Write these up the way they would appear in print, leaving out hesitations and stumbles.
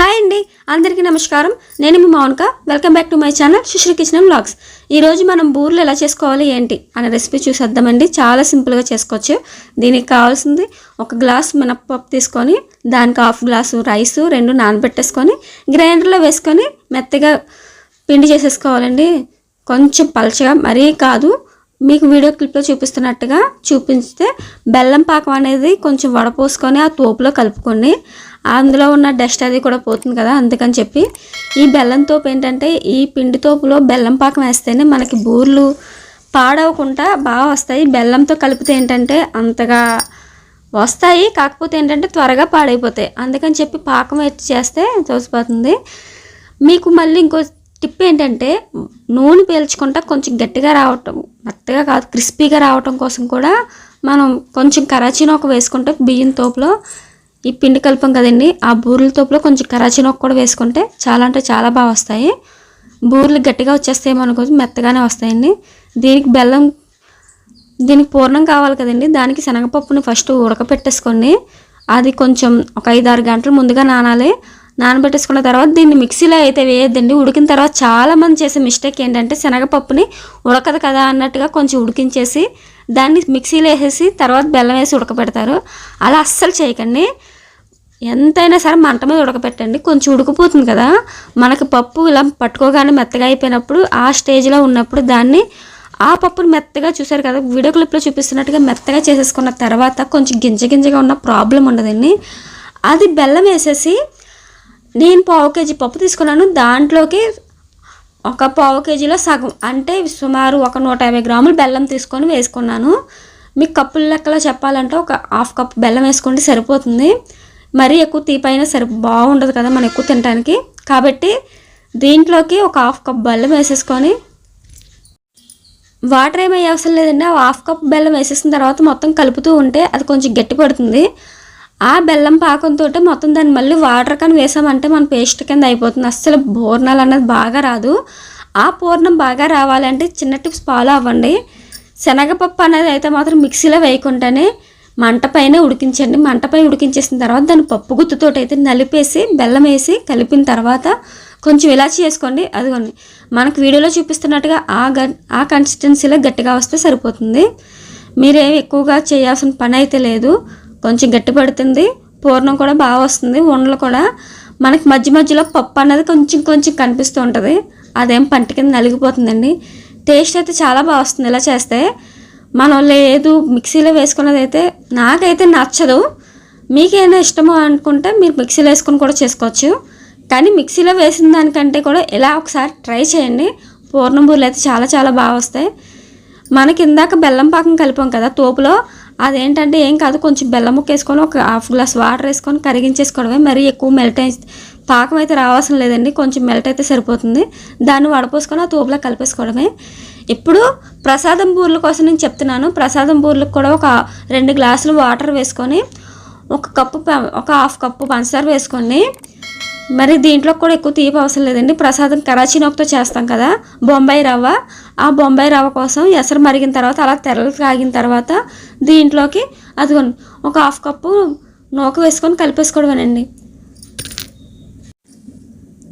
Hi అండి, అందరికీ నమస్కారం. నేను మీ Mounika. Welcome back to my channel Sushree kitchen vlogs. ఈరోజు మనం బూరెలు ఎలా చేసుకోవాలి ఏంటి అనే రెసిపీ చూసేద్దామండి. చాలా సింపుల్గా చేసుకోవచ్చు. దీనికి కావాల్సింది ఒక గ్లాస్ మినప్పప్పు తీసుకొని దానికి హాఫ్ గ్లాసు రైసు రెండు నానబెట్టేసుకొని గ్రైండర్లో వేసుకొని మెత్తగా పిండి చేసేసుకోవాలండి. కొంచెం పలచగా మరీ కాదు, మీకు వీడియో క్లిప్లో చూపిస్తున్నట్టుగా చూపిస్తే బెల్లం పాకం అనేది కొంచెం వడపోసుకొని ఆ తోపులో కలుపుకొని అందులో ఉన్న డస్ట్ అది కూడా పోతుంది కదా, అందుకని చెప్పి ఈ బెల్లం తోపు ఏంటంటే ఈ పిండి తోపులో బెల్లం పాకం వేస్తేనే మనకి బూర్లు పాడవకుండా బాగా వస్తాయి. బెల్లంతో కలిపితే ఏంటంటే అంతగా వస్తాయి, కాకపోతే ఏంటంటే త్వరగా పాడైపోతాయి. అందుకని చెప్పి పాకం ఎత్తి చేస్తే తోసిపోతుంది. మీకు మళ్ళీ ఇంకో టిప్ ఏంటంటే నూనె పీల్చుకుంటా కొంచెం గట్టిగా రావటం, మెత్తగా కాదు క్రిస్పీగా రావటం కోసం కూడా మనం కొంచెం కరాచీ నూక వేసుకుంటే బియ్యం తోపులో ఈ పిండి కలిపాం కదండి, ఆ బూరెల తోపులో కొంచెం కరాచీ నూక కూడా వేసుకుంటే చాలా అంటే చాలా బాగా వస్తాయి. బూరెలు గట్టిగా వచ్చేస్తాయి, మనకు మెత్తగానే వస్తాయండి. దీనికి పూర్ణం కావాలి కదండి, దానికి శనగపప్పుని ఫస్ట్ ఉడకపెట్టేసుకోండి. అది కొంచెం ఒక 5-6 గంటలు ముందుగా నానబెట్టేసుకున్న తర్వాత దీన్ని మిక్సీలో అయితే వేయద్దండి. ఉడికిన తర్వాత చాలామంది చేసే మిస్టేక్ ఏంటంటే శనగపప్పుని ఉడకదు కదా అన్నట్టుగా కొంచెం ఉడికించేసి దాన్ని మిక్సీలో వేసేసి తర్వాత బెల్లం వేసి ఉడకపెడతారు. అలా అస్సలు చేయకండి. ఎంతైనా సరే మంట మీద ఉడకపెట్టండి. కొంచెం ఉడికిపోతుంది కదా, మనకి పప్పు ఇలా పట్టుకోగానే మెత్తగా అయిపోయినప్పుడు ఆ స్టేజ్లో ఉన్నప్పుడు దాన్ని ఆ పప్పుని మెత్తగా చూసారు కదా వీడియో క్లిప్లో చూపిస్తున్నట్టుగా మెత్తగా చేసేసుకున్న తర్వాత కొంచెం గింజగా ఉన్న ప్రాబ్లం ఉండదండి. అది బెల్లం వేసేసి నేను 1/4 కేజీ పప్పు తీసుకున్నాను, దాంట్లోకి ఒక 1/4 కేజీలో సగం అంటే సుమారు ఒక 150 గ్రాములు బెల్లం తీసుకొని వేసుకున్నాను. మీకు కప్పుల లెక్కలో చెప్పాలంటే ఒక 1/2 కప్ బెల్లం వేసుకుంటే సరిపోతుంది. మరీ ఎక్కువ తీపైనా బాగుండదు కదా మనం ఎక్కువ తినడానికి. కాబట్టి దీంట్లోకి ఒక 1/2 కప్ బెల్లం వేసేసుకొని వాటర్ ఏమీ అవసరం లేదండి. ఆ 1/2 కప్ బెల్లం వేసేసిన తర్వాత మొత్తం కలుపుతూ ఉంటే అది కొంచెం గట్టి పడుతుంది. ఆ బెల్లం పాకంతో మొత్తం దాన్ని మళ్ళీ వాటర్ కానీ వేసామంటే మన పేస్ట్ కింద అయిపోతుంది. అస్సలు పూర్ణాలు అన్నది బాగా రాదు. ఆ పూర్ణం బాగా రావాలంటే చిన్న టిప్స్ ఫాలో అవ్వండి. శనగపప్పు అనేది అయితే మాత్రం మిక్సీలో వేయకుండానే మంటపైనే ఉడికించండి. మంటపై ఉడికించేసిన తర్వాత దాన్ని పప్పు గుత్తుతోటి అయితే నలిపేసి బెల్లం వేసి కలిపిన తర్వాత కొంచెం ఇలాచి వేసుకోండి. అదిగోండి మనకు వీడియోలో చూపిస్తున్నట్టుగా ఆ కన్సిస్టెన్సీలో గట్టిగా వస్తే సరిపోతుంది. మీరేం ఎక్కువగా చేయాల్సిన పని అయితే లేదు. కొంచెం గట్టి పడుతుంది, పూర్ణం కూడా బాగా వస్తుంది. ఉండలు కూడా మనకి మధ్యలో పప్పు అనేది కొంచెం కనిపిస్తూ ఉంటుంది. అదేం పంట కింద నలిగిపోతుందండి. టేస్ట్ అయితే చాలా బాగా వస్తుంది ఇలా చేస్తే. మనం లేదు మిక్సీలో వేసుకున్నది అయితే నాకైతే నచ్చదు. మీకేమైనా ఇష్టమో అనుకుంటే మీరు మిక్సీలో వేసుకొని కూడా చేసుకోవచ్చు. కానీ మిక్సీలో వేసిన దానికంటే కూడా ఇలా ఒకసారి ట్రై చేయండి. పూర్ణం బూరెలు అయితే చాలా బాగా వస్తాయి. మనకి ఇందాక బెల్లం పాకం కలిపాం కదా తోపులో, అదేంటంటే ఏం కాదు, కొంచెం బెల్లం ముక్క వేసుకొని ఒక 1/2 గ్లాస్ వాటర్ వేసుకొని కరిగించేసుకోవడమే. మరీ ఎక్కువ మెల్ట్ పాకం అయితే రావాల్సిన లేదండి, కొంచెం మెల్ట్ అయితే సరిపోతుంది. దాన్ని వడపోసుకొని ఆ తోపులో కలిపేసుకోవడమే. ఇప్పుడు ప్రసాదం బూరెల కోసం నేను చెప్తున్నాను. ప్రసాదం బూరెలకు కూడా ఒక 2 గ్లాసులు వాటర్ వేసుకొని ఒక 1/2 కప్పు పంచదార వేసుకోండి. మరి దీంట్లో కూడా ఎక్కువ తీపి అవసరం లేదండి. ప్రసాదం కరాచీ నూకతో చేస్తాం కదా బొంబాయి రవ్వ, ఆ బొంబాయి రవ్వ కోసం ఎసరు మరిగిన తర్వాత అలా తెరలు కాగిన తర్వాత దీంట్లోకి అదిగోండి ఒక 1/2 కప్పు నూక వేసుకొని కలిపేసుకోవడమేనండి.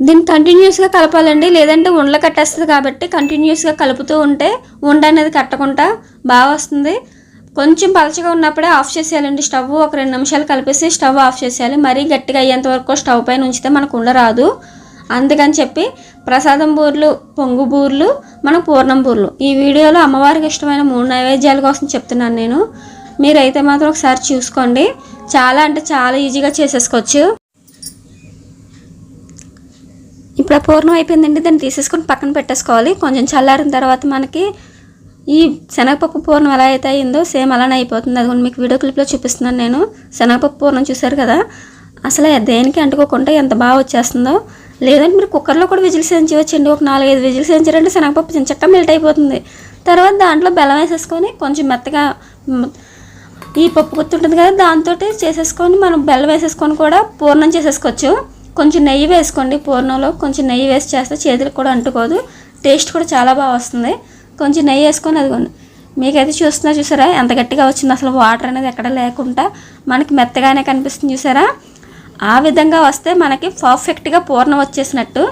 దీన్ని కంటిన్యూస్గా కలపాలండి, లేదంటే ఉండలు కట్టేస్తుంది. కాబట్టి కంటిన్యూస్గా కలుపుతూ ఉంటే ఉండ అనేది కట్టకుండా బాగా వస్తుంది. కొంచెం పలచగా ఉన్నప్పుడే ఆఫ్ చేసేయాలండి స్టవ్. ఒక 2 నిమిషాలు కలిపేసి స్టవ్ ఆఫ్ చేసేయాలి. మరీ గట్టిగా అయ్యేంత వరకు స్టవ్ పైన ఉంచితే మనకు ఉండరాదు. అందుకని చెప్పి ప్రసాదం బూరెలు, పొంగు బూరెలు, మన పూర్ణం బూరెలు ఈ వీడియోలో అమ్మవారికి ఇష్టమైన 3 నైవేద్యాల కోసం చెప్తున్నాను నేను. మీరైతే మాత్రం ఒకసారి చూసుకోండి. చాలా అంటే చాలా ఈజీగా చేసేసుకోవచ్చు. ఇప్పుడు ఆ పూర్ణం అయిపోయిందండి, దాన్ని తీసేసుకొని పక్కన పెట్టేసుకోవాలి. కొంచెం చల్లారిన తర్వాత మనకి ఈ శనగపప్పు పూర్ణం ఎలా అయితే అయిందో సేమ్ అలానే అయిపోతుంది. అది కూడా మీకు వీడియో క్లిప్లో చూపిస్తున్నాను నేను. శనగపప్పు పూర్ణం చూసారు కదా, అసలు దేనికి అంటుకోకుండా ఎంత బాగా వచ్చేస్తుందో. లేదంటే మీరు కుక్కర్లో కూడా విజిల్స్ వేయించవచ్చండి. ఒక 4-5 విజిల్స్ వేయించారంటే శనగపప్పు చక్కగా మెల్ట్ అయిపోతుంది. తర్వాత దాంట్లో బెల్లం వేసేసుకొని కొంచెం మెత్తగా ఈ పప్పు గుత్తి ఉంటుంది కదా దాంతో చేసేసుకొని మనం బెల్లం వేసేసుకొని కూడా పూర్ణం చేసేసుకోవచ్చు. కొంచెం నెయ్యి వేసుకోండి. పూర్ణంలో కొంచెం నెయ్యి వేసి చేస్తే చేతులకు కూడా అంటుకోదు, టేస్ట్ కూడా చాలా బాగా వస్తుంది. కొంచెం నెయ్యి వేసుకొని అదిగోండి మీకైతే చూసారా ఎంత గట్టిగా వచ్చింది. అసలు వాటర్ అనేది ఎక్కడ లేకుండా మనకి మెత్తగానే కనిపిస్తుంది చూసారా. ఆ విధంగా వస్తే మనకి పర్ఫెక్ట్గా పూర్ణం వచ్చేసినట్టు.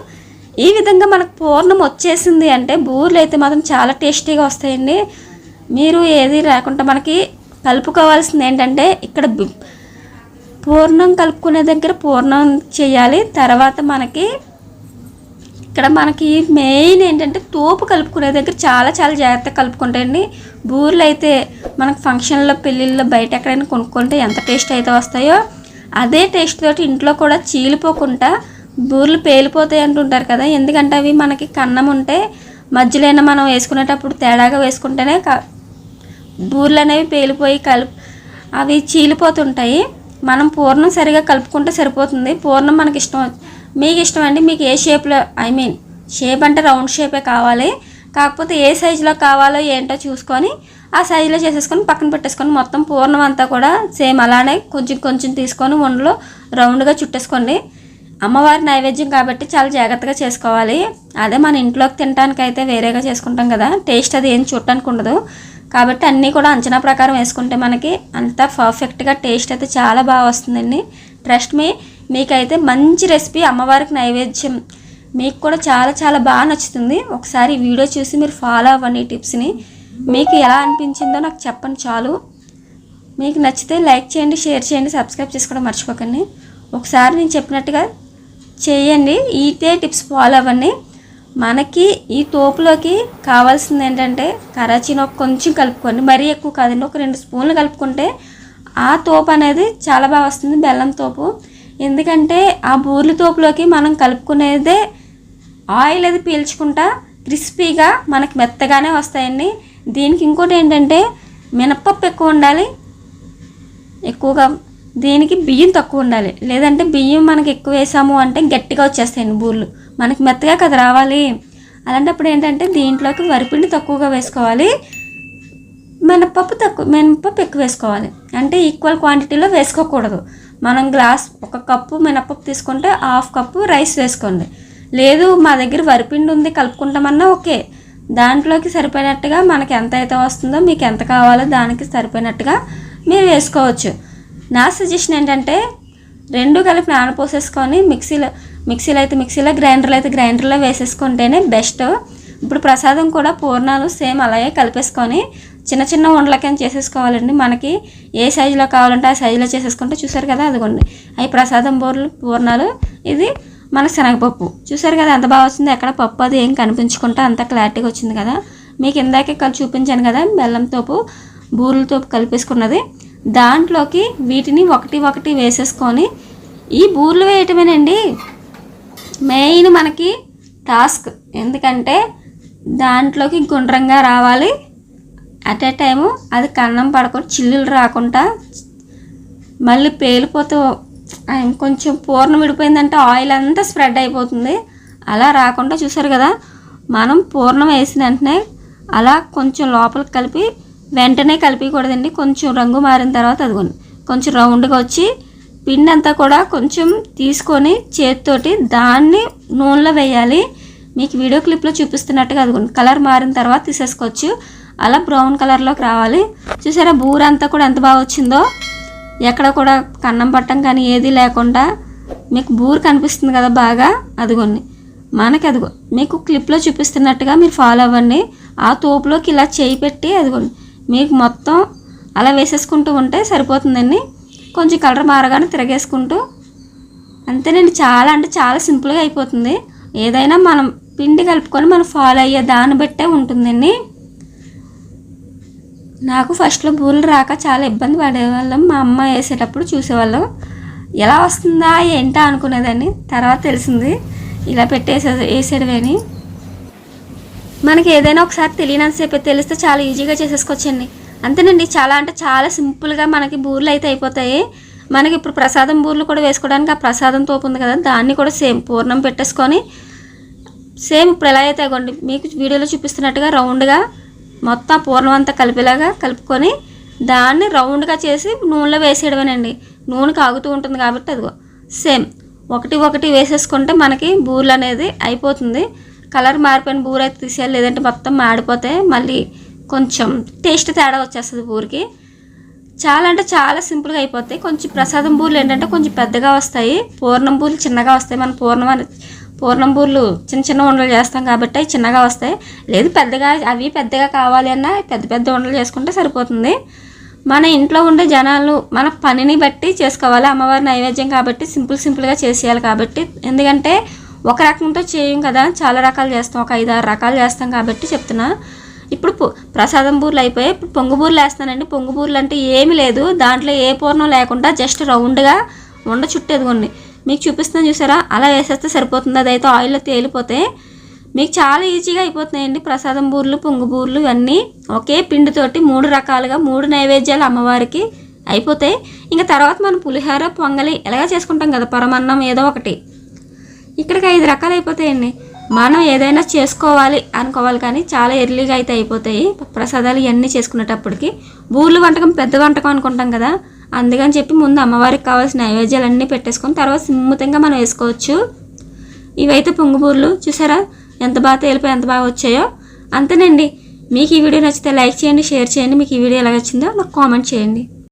ఈ విధంగా మనకు పూర్ణం వచ్చేసింది అంటే బూరెలు అయితే మాత్రం చాలా టేస్టీగా వస్తాయండి. మీరు ఏది రాకుండా మనకి కలుపుకోవాల్సింది ఏంటంటే ఇక్కడ పూర్ణం కలుపుకునే దగ్గర పూర్ణం చేయాలి. తర్వాత ఇక్కడ మనకి మెయిన్ ఏంటంటే తోపు కలుపుకునే దగ్గర చాలా చాలా జాగ్రత్తగా కలుపుకుంటాయండి. బూరెలు అయితే మనకు ఫంక్షన్లో పెళ్ళిళ్ళలో బయట ఎక్కడైనా కొనుక్కుంటే ఎంత టేస్ట్ అయితే వస్తాయో అదే టేస్ట్ తోటి ఇంట్లో కూడా చీలిపోకుండా బూరెలు పేలిపోతాయి అంటుంటారు కదా. ఎందుకంటే అవి మనకి కన్నం ఉంటే మధ్యలో మనం వేసుకునేటప్పుడు తేడాగా వేసుకుంటేనే బూరెలు అనేవి పేలిపోయి అవి చీలిపోతుంటాయి. మనం పూర్ణం సరిగా కలుపుకుంటే సరిపోతుంది. పూర్ణం మనకి ఇష్టం, మీకు ఇష్టం అండి. మీకు ఏ షేప్లో షేప్ అంటే రౌండ్ షేపే కావాలి. కాకపోతే ఏ సైజులో కావాలో ఏంటో చూసుకొని ఆ సైజులో చేసేసుకొని పక్కన పెట్టేసుకొని మొత్తం పూర్ణం అంతా కూడా సేమ్ అలానే కొంచెం కొంచెం తీసుకొని ఉండలో రౌండ్గా చుట్టేసుకోండి. అమ్మవారి నైవేద్యం కాబట్టి చాలా జాగ్రత్తగా చేసుకోవాలి. అదే మన ఇంట్లోకి తినడానికి అయితే వేరేగా చేసుకుంటాం కదా, టేస్ట్ అది ఏం చూడటానికి ఉండదు. కాబట్టి అన్నీ కూడా అంచనా ప్రకారం వేసుకుంటే మనకి అంత పర్ఫెక్ట్గా టేస్ట్ అయితే చాలా బాగా వస్తుందండి. ట్రస్ట్ మీ, మీకైతే మంచి రెసిపీ అమ్మవారికి నైవేద్యం మీకు కూడా చాలా చాలా బాగా నచ్చుతుంది. ఒకసారి వీడియో చూసి మీరు ఫాలో అవ్వండి ఈ టిప్స్ని. మీకు ఎలా అనిపించిందో నాకు చెప్పండి చాలు. మీకు నచ్చితే లైక్ చేయండి, షేర్ చేయండి, సబ్స్క్రైబ్ చేసుకోవడం మర్చిపోకండి. ఒకసారి నేను చెప్పినట్టుగా చేయండి, ఇదే టిప్స్ ఫాలో అవ్వండి. మనకి ఈ తోపులోకి కావాల్సింది ఏంటంటే కరాచీని కొంచెం కలుపుకోండి, మరీ ఎక్కువ కాదండి, ఒక 2 స్పూన్లు కలుపుకుంటే ఆ తోపు అనేది చాలా బాగా వస్తుంది, బెల్లం తోపు. ఎందుకంటే ఆ బూర్లు తోపులోకి మనం కలుపుకునేదే ఆయిల్ అది పీల్చుకుంటా క్రిస్పీగా మనకి మెత్తగానే వస్తాయండి. దీనికి ఇంకోటి ఏంటంటే మినప్పప్పు ఎక్కువ ఉండాలి, ఎక్కువగా దీనికి బియ్యం తక్కువ ఉండాలి. లేదంటే బియ్యం మనకి ఎక్కువ వేసాము అంటే గట్టిగా వచ్చేస్తాయండి బూర్లు, మనకి మెత్తగా కదా రావాలి. అలాంటప్పుడు ఏంటంటే దీంట్లోకి వరిపిండి తక్కువగా వేసుకోవాలి, మినపప్పు ఎక్కువ వేసుకోవాలి. అంటే ఈక్వల్ క్వాంటిటీలో వేసుకోకూడదు. మనం ఒక కప్పు మినపప్పు తీసుకుంటే 1/2 కప్పు రైస్ వేసుకోండి. లేదు మా దగ్గర వరిపిండి ఉంది కలుపుకుంటామన్నా ఓకే, దాంట్లోకి సరిపోయినట్టుగా మనకి ఎంత అయితే వస్తుందో మీకు ఎంత కావాలో దానికి సరిపోయినట్టుగా మీరు వేసుకోవచ్చు. నా సజెషన్ ఏంటంటే 2 కలిపి నానపోసేసుకొని మిక్సీలో గ్రైండర్లో వేసేసుకుంటేనే బెస్ట్. ఇప్పుడు ప్రసాదం కూడా పూర్ణాలు సేమ్ అలాగే కలిపేసుకొని చిన్న చిన్న ఉండలకని చేసేసుకోవాలండి. మనకి ఏ సైజులో కావాలంటే ఆ సైజులో చేసేసుకుంటే చూసారు కదా, అదిగోండి అవి ప్రసాదం పూర్ణాలు. ఇది మన శనగపప్పు చూసారు కదా ఎంత బాగా వచ్చింది, ఎక్కడ పప్పు అది ఏం కనిపించుకుంటా అంత క్లారిటీగా వచ్చింది కదా. మీకు ఇందాకే చూపించాను కదా బెల్లం తోపు బూరెల తోపు కలిపేసుకున్నది. దాంట్లోకి వీటిని ఒకటి వేసేసుకొని ఈ బూరెలు వేయటమేనండి మెయిన్ మనకి టాస్క్. ఎందుకంటే దాంట్లోకి గుండ్రంగా రావాలి, అట్ ఏ టైము అది కన్నం పడకుండా చిల్లులు రాకుండా మళ్ళీ పేలిపోతూ కొంచెం పూర్ణం విడిపోయిందంటే ఆయిల్ అంతా స్ప్రెడ్ అయిపోతుంది. అలా రాకుండా చూసారు కదా, మనం పూర్ణం వేసిన వెంటనే అలా కొంచెం లోపలికి కలిపి వెంటనే కలిపకూడదండి. కొంచెం రంగు మారిన తర్వాత అదిగోండి కొంచెం రౌండ్గా వచ్చి పిండి అంతా కూడా కొంచెం తీసుకొని చేతితోటి దాన్ని నూనెలో వేయాలి. మీకు వీడియో క్లిప్లో చూపిస్తున్నట్టుగా అదిగోండి కలర్ మారిన తర్వాత తీసేసుకోవచ్చు. అలా బ్రౌన్ కలర్లోకి రావాలి. చూసారా బూర అంతా కూడా ఎంత బాగా వచ్చిందో, ఎక్కడ కూడా కన్నం పట్టం కానీ ఏది లేకుండా మీకు బూర కనిపిస్తుంది కదా బాగా. అదిగోండి అదిగో మీకు క్లిప్లో చూపిస్తున్నట్టుగా మీరు ఫాలో అవ్వండి. ఆ తోపులోకి ఇలా చేయి పెట్టి అదిగోండి మీకు మొత్తం అలా వేసేసుకుంటూ ఉంటే సరిపోతుందండి. కొంచెం కలర్ మారగానే తిరగేసుకుంటూ అంతేనండి. చాలా అంటే చాలా సింపుల్గా అయిపోతుంది. ఏదైనా మనం పిండి కలుపుకొని మనం ఫాలో అయ్యే దాన్ని బట్టే ఉంటుందండి. నాకు ఫస్ట్లో బూరెలు రాక చాలా ఇబ్బంది పడేవాళ్ళం. మా అమ్మ వేసేటప్పుడు చూసేవాళ్ళం, ఎలా వస్తుందా ఏంటా అనుకునేదాన్ని. తర్వాత తెలిసింది ఇలా వేసేయడమేని. మనకి ఏదైనా ఒకసారి తెలియనంతసేపు తెలిస్తే చాలా ఈజీగా చేసేసుకోవచ్చండి. అంతేనండి, చాలా అంటే చాలా సింపుల్గా మనకి బూరెలు అయితే అయిపోతాయి. మనకి ఇప్పుడు ప్రసాదం బూరెలు కూడా వేసుకోవడానికి ఆ ప్రసాదం తోపు ఉంది కదా, దాన్ని కూడా సేమ్ పూర్ణం పెట్టేసుకొని సేమ్ ఇప్పుడు ఎలా అయితే అవ్వండి మీకు వీడియోలో చూపిస్తున్నట్టుగా రౌండ్గా మొత్తం పూర్ణం అంతా కలిపేలాగా కలుపుకొని దాన్ని రౌండ్గా చేసి నూనెలో వేసేయడమేనండి. నూనె కాగుతూ ఉంటుంది కాబట్టి అదిగో సేమ్ ఒకటి వేసేసుకుంటే మనకి బూరెలు అనేది అయిపోతుంది. కలర్ మారిపోయిన బూర అయితే తీసేయాలి, లేదంటే మొత్తం మాడిపోతే మళ్ళీ కొంచెం టేస్ట్ తేడా వచ్చేస్తుంది బూరికి. చాలా అంటే చాలా సింపుల్గా అయిపోతాయి. కొంచెం ప్రసాదం బూర్లు ఏంటంటే కొంచెం పెద్దగా వస్తాయి, పూర్ణం బూర్లు చిన్నగా వస్తాయి. మన పూర్ణం బూర్లు చిన్న చిన్న ఉండలు చేస్తాం కాబట్టి అవి చిన్నగా వస్తాయి. లేదు పెద్దగా కావాలి అన్నా పెద్ద పెద్ద ఉండలు చేసుకుంటే సరిపోతుంది. మన ఇంట్లో ఉండే జనాలు మన పనిని బట్టి చేసుకోవాలి. అమ్మవారి నైవేద్యం కాబట్టి సింపుల్గా చేసేయాలి కాబట్టి, ఎందుకంటే ఒక రకంతో చేయం కదా, చాలా రకాలు చేస్తాం, ఒక 5-6 రకాలు చేస్తాం కాబట్టి చెప్తున్నా. ఇప్పుడు ప్రసాదం బూర్లు అయిపోయి ఇప్పుడు పొంగు బూర్లు వేస్తానండి. పొంగు బూర్లు అంటే ఏమీ లేదు, దాంట్లో ఏ పూర్ణం లేకుండా జస్ట్ రౌండ్గా ఉండ చుట్టేదిగోండి మీకు చూపిస్తాను చూసారా, అలా వేసేస్తే సరిపోతుంది. అదైతే ఆయిల్లో తేలిపోతే మీకు చాలా ఈజీగా అయిపోతున్నాయండి. ప్రసాదం బూర్లు, పొంగు బూర్లు ఇవన్నీ ఒకే పిండితోటి 3 రకాలుగా 3 నైవేద్యాలు అమ్మవారికి అయిపోతాయి. ఇంకా తర్వాత మనం పులిహోర, పొంగలి ఎలాగ చేసుకుంటాం కదా, పరమన్నం ఏదో ఒకటి, ఇక్కడికి 5 రకాలు అయిపోతాయండి. మనం ఏదైనా చేసుకోవాలి అనుకోవాలి కానీ చాలా ఎర్లీగా అయితే అయిపోతాయి ప్రసాదాలు ఇవన్నీ చేసుకునేటప్పటికి. బూర్లు వంటకం పెద్ద వంటకం అనుకుంటాం కదా, అందుకని చెప్పి ముందు అమ్మవారికి కావాల్సిన నైవేద్యాలన్నీ పెట్టేసుకొని తర్వాత సింపుల్గా మనం వేసుకోవచ్చు. ఇవైతే పొంగు బూర్లు చూసారా ఎంత బాగా తేలిపోయి ఎంత బాగా వచ్చాయో. అంతేనండి. మీకు ఈ వీడియో నచ్చితే లైక్ చేయండి, షేర్ చేయండి. మీకు ఈ వీడియో ఎలా వచ్చిందో నాకు కామెంట్ చేయండి.